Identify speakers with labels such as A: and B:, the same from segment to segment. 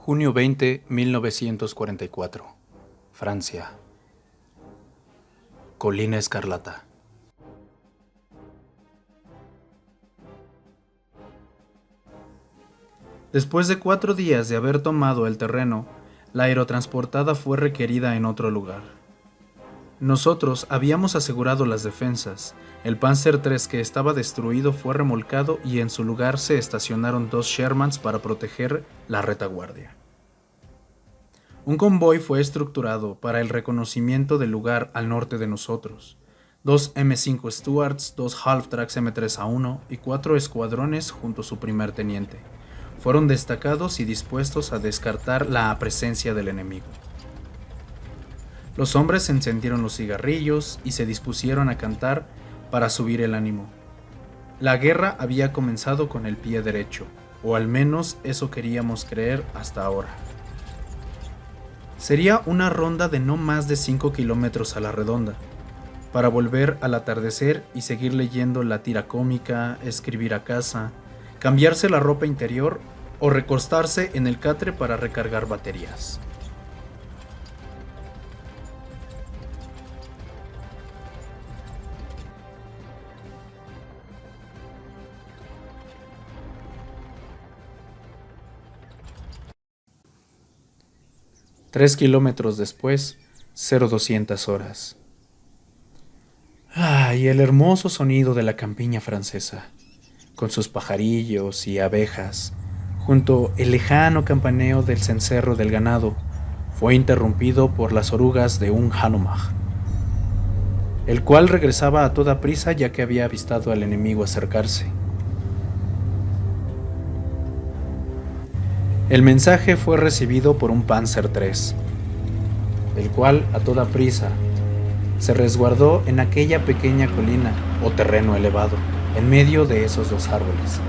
A: Junio 20, 1944. Francia. Colina Escarlata. Después de 4 días de haber tomado el terreno, la aerotransportada fue requerida en otro lugar. Nosotros habíamos asegurado las defensas. El Panzer III que estaba destruido fue remolcado y en su lugar se estacionaron 2 Shermans para proteger la retaguardia. Un convoy fue estructurado para el reconocimiento del lugar al norte de nosotros. 2 M5 Stuarts, 2 Half-Tracks M3A1 y 4 escuadrones junto a su primer teniente fueron destacados y dispuestos a descartar la presencia del enemigo. Los hombres encendieron los cigarrillos y se dispusieron a cantar para subir el ánimo. La guerra había comenzado con el pie derecho, o al menos eso queríamos creer hasta ahora. Sería una ronda de no más de 5 kilómetros a la redonda, para volver al atardecer y seguir leyendo la tira cómica, escribir a casa, cambiarse la ropa interior o recostarse en el catre para recargar baterías. Tres kilómetros después, 0200 horas. Y el hermoso sonido de la campiña francesa, con sus pajarillos y abejas, junto el lejano campaneo del cencerro del ganado, fue interrumpido por las orugas de un Hanomag, el cual regresaba a toda prisa ya que había avistado al enemigo acercarse. El mensaje fue recibido por un Panzer III, el cual, a toda prisa, se resguardó en aquella pequeña colina o terreno elevado, en medio de esos 2 árboles.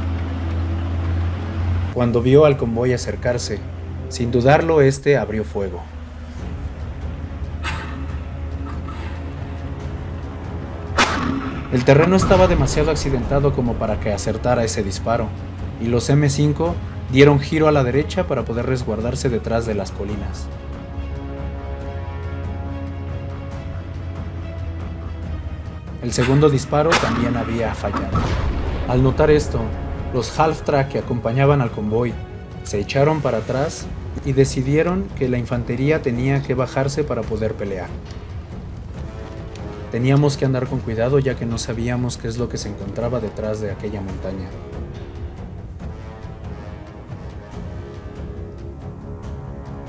A: Cuando vio al convoy acercarse, sin dudarlo, este abrió fuego. El terreno estaba demasiado accidentado como para que acertara ese disparo, y los M5 dieron giro a la derecha para poder resguardarse detrás de las colinas. El segundo disparo también había fallado. Al notar esto, los Half-Track que acompañaban al convoy se echaron para atrás y decidieron que la infantería tenía que bajarse para poder pelear. Teníamos que andar con cuidado ya que no sabíamos qué es lo que se encontraba detrás de aquella montaña.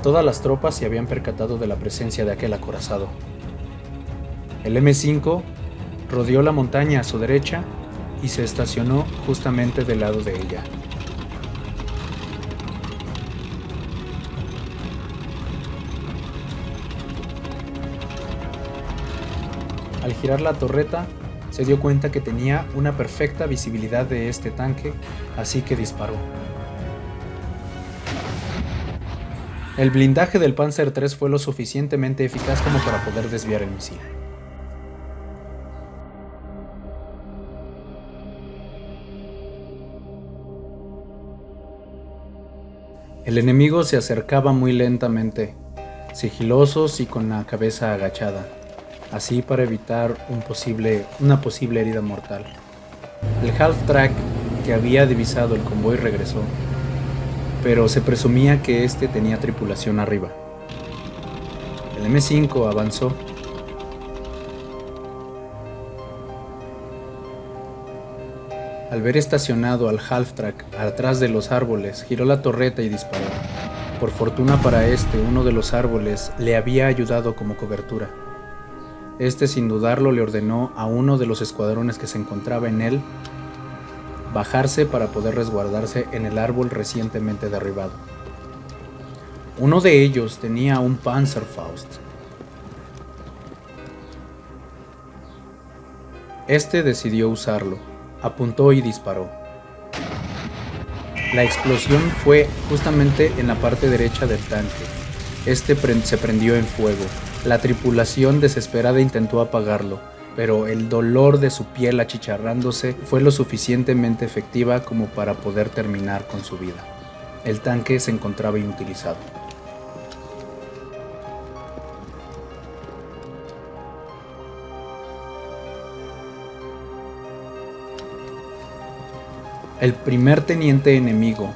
A: Todas las tropas se habían percatado de la presencia de aquel acorazado. El M5 rodeó la montaña a su derecha y se estacionó justamente del lado de ella. Al girar la torreta, se dio cuenta que tenía una perfecta visibilidad de este tanque, así que disparó. El blindaje del Panzer III fue lo suficientemente eficaz como para poder desviar el misil. El enemigo se acercaba muy lentamente, sigilosos y con la cabeza agachada, así para evitar una posible herida mortal. El Half-Track que había divisado el convoy regresó, pero se presumía que este tenía tripulación arriba. El M5 avanzó. Al ver estacionado al Half-Track atrás de los árboles, giró la torreta y disparó. Por fortuna para uno de los árboles le había ayudado como cobertura. Sin dudarlo, le ordenó a uno de los escuadrones que se encontraba en él bajarse para poder resguardarse en el árbol recientemente derribado. Uno de ellos tenía un Panzerfaust. Decidió usarlo, apuntó y disparó. La explosión fue justamente en la parte derecha del tanque. Se prendió en fuego. La tripulación desesperada intentó apagarlo, pero el dolor de su piel achicharrándose fue lo suficientemente efectiva como para poder terminar con su vida. El tanque se encontraba inutilizado. El primer teniente enemigo,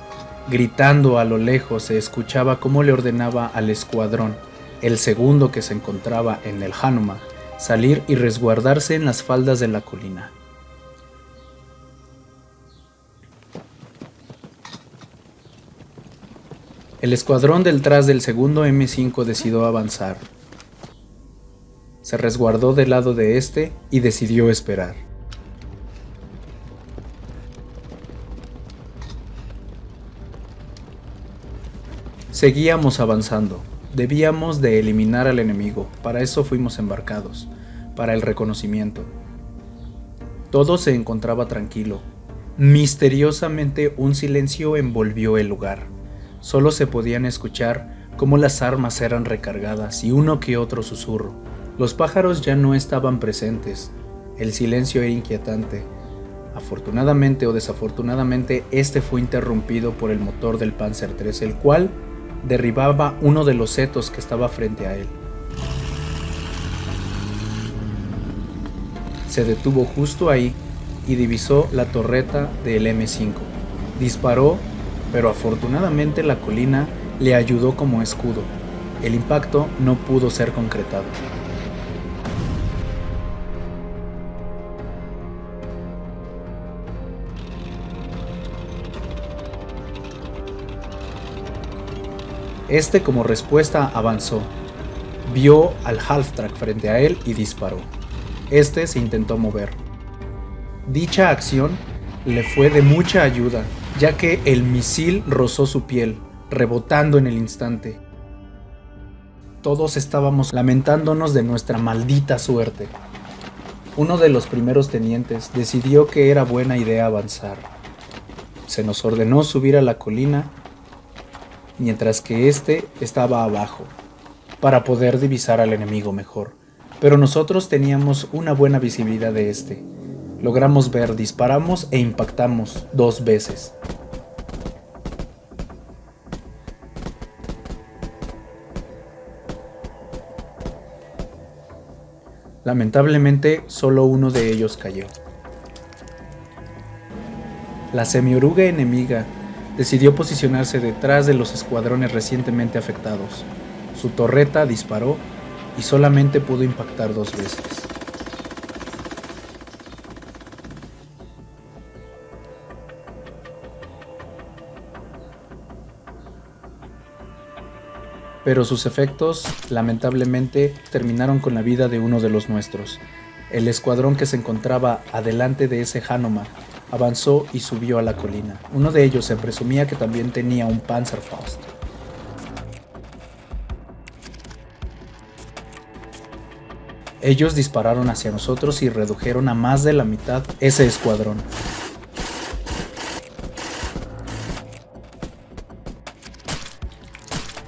A: gritando a lo lejos, se escuchaba cómo le ordenaba al escuadrón, el segundo que se encontraba en el Hanuman, salir y resguardarse en las faldas de la colina. El escuadrón detrás del segundo M5 decidió avanzar. Se resguardó del lado de este y decidió esperar. Seguíamos avanzando. Debíamos de eliminar al enemigo. Para eso fuimos embarcados, para el reconocimiento. Todo se encontraba tranquilo. Misteriosamente un silencio envolvió el lugar. Solo se podían escuchar cómo las armas eran recargadas y uno que otro susurro. Los pájaros ya no estaban presentes. El silencio era inquietante. Afortunadamente o desafortunadamente, este fue interrumpido por el motor del Panzer III, el cual derribaba uno de los setos que estaba frente a él. Se detuvo justo ahí y divisó la torreta del M5. Disparó, pero afortunadamente la colina le ayudó como escudo. El impacto no pudo ser concretado. Este, como respuesta, avanzó. Vio al Halftrack frente a él y disparó. Este se intentó mover. Dicha acción le fue de mucha ayuda, ya que el misil rozó su piel, rebotando en el instante. Todos estábamos lamentándonos de nuestra maldita suerte. Uno de los primeros tenientes decidió que era buena idea avanzar. Se nos ordenó subir a la colina, mientras que este estaba abajo, para poder divisar al enemigo mejor. Pero nosotros teníamos una buena visibilidad de este. Logramos ver, disparamos e impactamos 2 veces. Lamentablemente, solo uno de ellos cayó. La semioruga enemiga decidió posicionarse detrás de los escuadrones recientemente afectados. Su torreta disparó y solamente pudo impactar 2 veces. Pero sus efectos, lamentablemente, terminaron con la vida de uno de los nuestros. El escuadrón que se encontraba adelante de ese Hanuman avanzó y subió a la colina. Uno de ellos se presumía que también tenía un Panzerfaust. Ellos dispararon hacia nosotros y redujeron a más de la mitad ese escuadrón.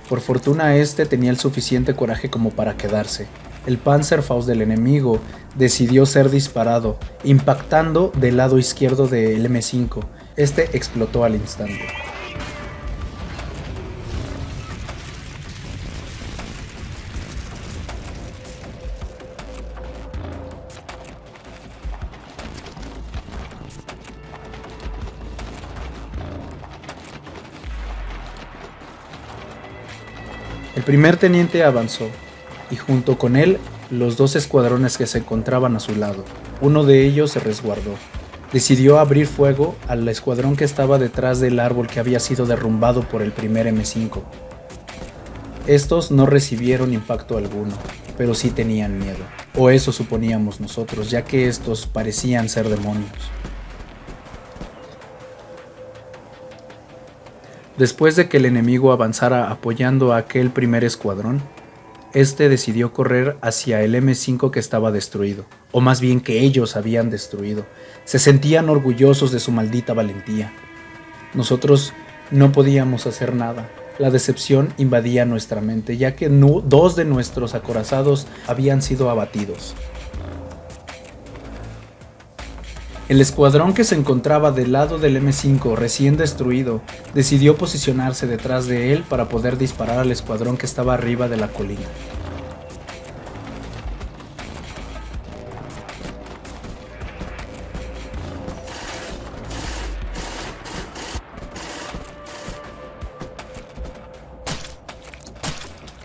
A: Por fortuna este tenía el suficiente coraje como para quedarse. El Panzerfaust del enemigo decidió ser disparado, impactando del lado izquierdo del M5. Este explotó al instante. El primer teniente avanzó, y junto con él los 2 escuadrones que se encontraban a su lado. Uno de ellos se resguardó. Decidió abrir fuego al escuadrón que estaba detrás del árbol que había sido derrumbado por el primer M5. Estos no recibieron impacto alguno, pero sí tenían miedo, o eso suponíamos nosotros, ya que estos parecían ser demonios. Después de que el enemigo avanzara apoyando a aquel primer escuadrón, este decidió correr hacia el M5 que estaba destruido, o más bien que ellos habían destruido. Se sentían orgullosos de su maldita valentía. Nosotros no podíamos hacer nada. La decepción invadía nuestra mente, ya que 2 de nuestros acorazados habían sido abatidos. El escuadrón que se encontraba del lado del M5 recién destruido decidió posicionarse detrás de él para poder disparar al escuadrón que estaba arriba de la colina.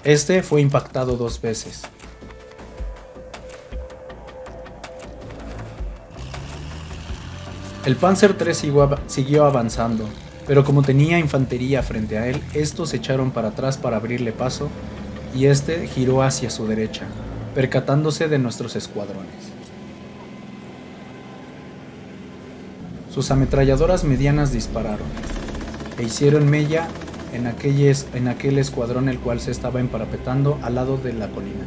A: Este fue impactado 2 veces. El Panzer III siguió avanzando, pero como tenía infantería frente a él, estos se echaron para atrás para abrirle paso y este giró hacia su derecha, percatándose de nuestros escuadrones. Sus ametralladoras medianas dispararon e hicieron mella en aquel escuadrón el cual se estaba emparapetando al lado de la colina.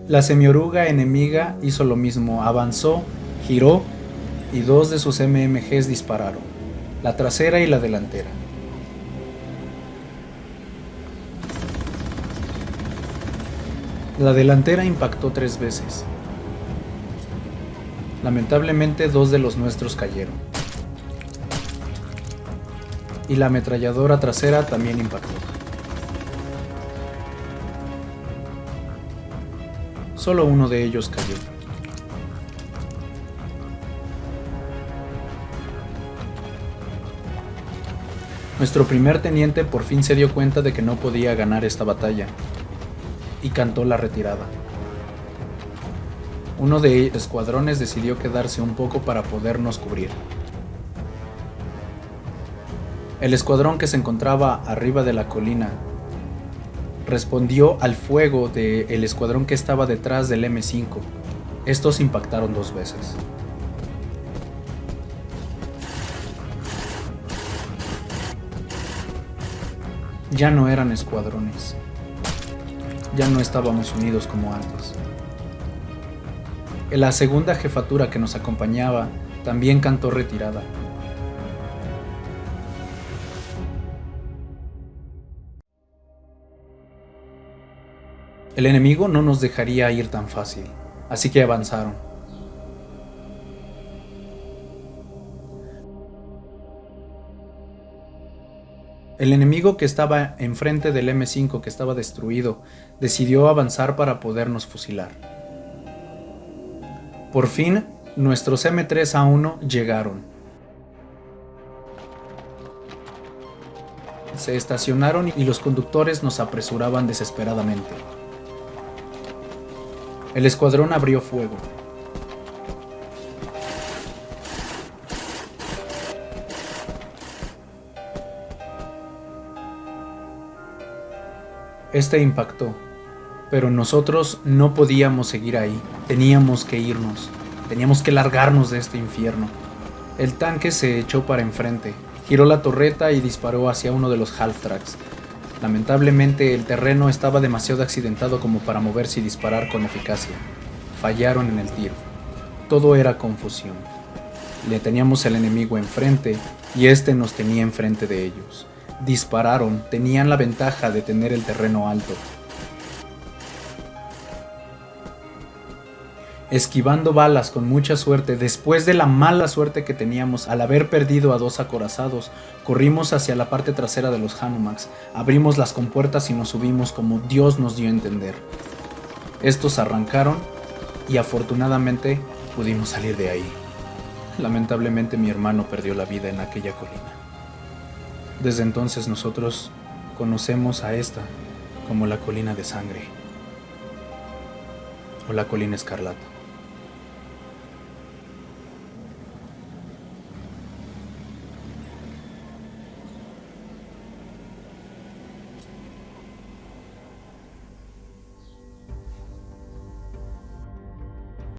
A: La semioruga enemiga hizo lo mismo, avanzó, giró y 2 de sus MMGs dispararon, la trasera y la delantera. La delantera impactó 3 veces. Lamentablemente 2 de los nuestros cayeron. Y la ametralladora trasera también impactó. Solo uno de ellos cayó. Nuestro primer teniente por fin se dio cuenta de que no podía ganar esta batalla y cantó la retirada. Uno de los escuadrones decidió quedarse un poco para podernos cubrir. El escuadrón que se encontraba arriba de la colina respondió al fuego del escuadrón que estaba detrás del M5. Estos impactaron 2 veces. Ya no eran escuadrones. Ya no estábamos unidos como antes. La segunda jefatura que nos acompañaba también cantó retirada. El enemigo no nos dejaría ir tan fácil, así que avanzaron. El enemigo que estaba enfrente del M5, que estaba destruido, decidió avanzar para podernos fusilar. Por fin, nuestros M3A1 llegaron. Se estacionaron y los conductores nos apresuraban desesperadamente. El escuadrón abrió fuego. Este impactó, pero nosotros no podíamos seguir ahí. Teníamos que irnos. Teníamos que largarnos de este infierno. El tanque se echó para enfrente, giró la torreta y disparó hacia uno de los half-tracks. Lamentablemente el terreno estaba demasiado accidentado como para moverse y disparar con eficacia. Fallaron en el tiro. Todo era confusión. Le teníamos al enemigo enfrente y este nos tenía enfrente de ellos. Dispararon, tenían la ventaja de tener el terreno alto. Esquivando balas con mucha suerte, después de la mala suerte que teníamos al haber perdido a 2 acorazados, corrimos hacia la parte trasera de los Hanomaks, abrimos las compuertas y nos subimos como Dios nos dio a entender. Estos arrancaron y afortunadamente pudimos salir de ahí. Lamentablemente mi hermano perdió la vida en aquella colina. Desde entonces nosotros conocemos a esta como la colina de sangre o la colina escarlata.